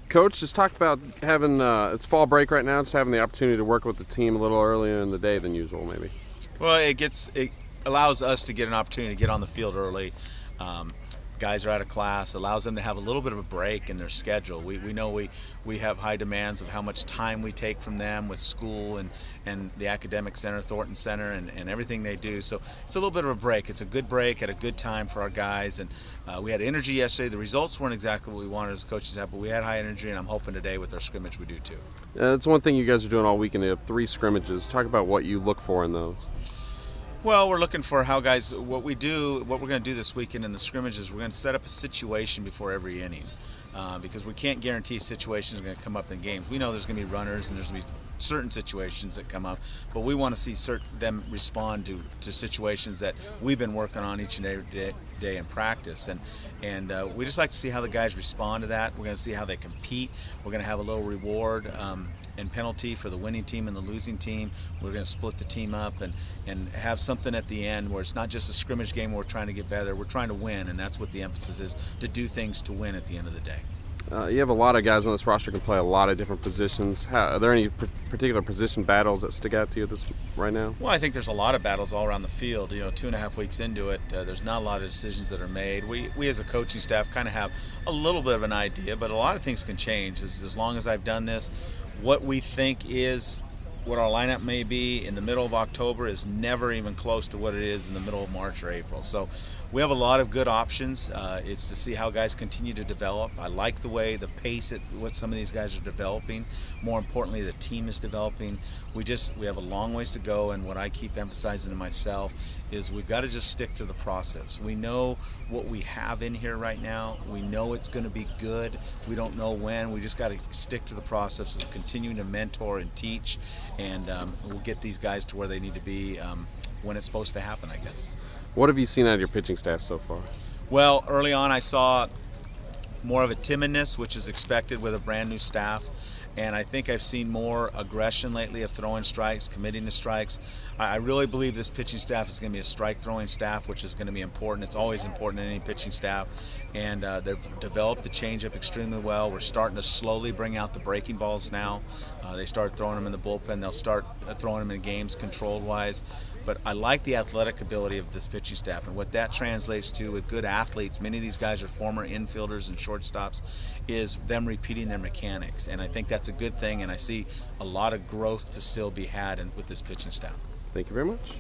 Coach, just talk about having it's fall break right now. Just having the opportunity to work with the team a little earlier in the day than usual, maybe. Well, it allows us to get an opportunity to get on the field early. Guys are out of class, allows them to have a little bit of a break in their schedule. We know we have high demands of how much time we take from them with school and the academic center, Thornton Center, and everything they do. So it's a little bit of a break. It's a good break at a good time for our guys. And we had energy yesterday. The results weren't exactly what we wanted as coaches have, but we had high energy, and I'm hoping today with our scrimmage we do too. That's one thing you guys are doing all weekend. They have 3 scrimmages. Talk about what you look for in those. Well, we're looking for how guys, what we're going to do this weekend in the scrimmages, we're going to set up a situation before every inning because we can't guarantee situations are going to come up in games. We know there's going to be runners and there's going to be certain situations that come up, but we want to see them respond to situations that we've been working on each and every day in practice, and we just like to see how the guys respond to that. We're going to see how they compete. We're going to have a little reward and penalty for the winning team and the losing team. We're going to split the team up and have something at the end where it's not just a scrimmage game where we're trying to get better. We're trying to win, and that's what the emphasis is, to do things to win at the end of the day. You have a lot of guys on this roster who can play a lot of different positions. Are there any particular position battles that stick out to you right now? Well, I think there's a lot of battles all around the field. 2.5 weeks into it, there's not a lot of decisions that are made. We as a coaching staff kind of have a little bit of an idea, but a lot of things can change. As long as I've done this, what we think is what our lineup may be in the middle of October is never even close to what it is in the middle of March or April. So we have a lot of good options. It's to see how guys continue to develop. I like the way, the pace at what some of these guys are developing. More importantly, the team is developing. We have a long ways to go, and what I keep emphasizing to myself is we've got to just stick to the process. We know what we have in here right now. We know it's going to be good. We don't know when. We just got to stick to the process of continuing to mentor and teach, and we'll get these guys to where they need to be when it's supposed to happen, I guess. What have you seen out of your pitching staff so far? Well, early on I saw more of a timidness, which is expected with a brand new staff. And I think I've seen more aggression lately of throwing strikes, committing to strikes. I really believe this pitching staff is going to be a strike-throwing staff, which is going to be important. It's always important in any pitching staff. And they've developed the changeup extremely well. We're starting to slowly bring out the breaking balls now. They start throwing them in the bullpen. They'll start throwing them in games controlled-wise. But I like the athletic ability of this pitching staff, and what that translates to with good athletes, many of these guys are former infielders and shortstops, is them repeating their mechanics. And I think that's a good thing, and I see a lot of growth to still be had with this pitching staff. Thank you very much.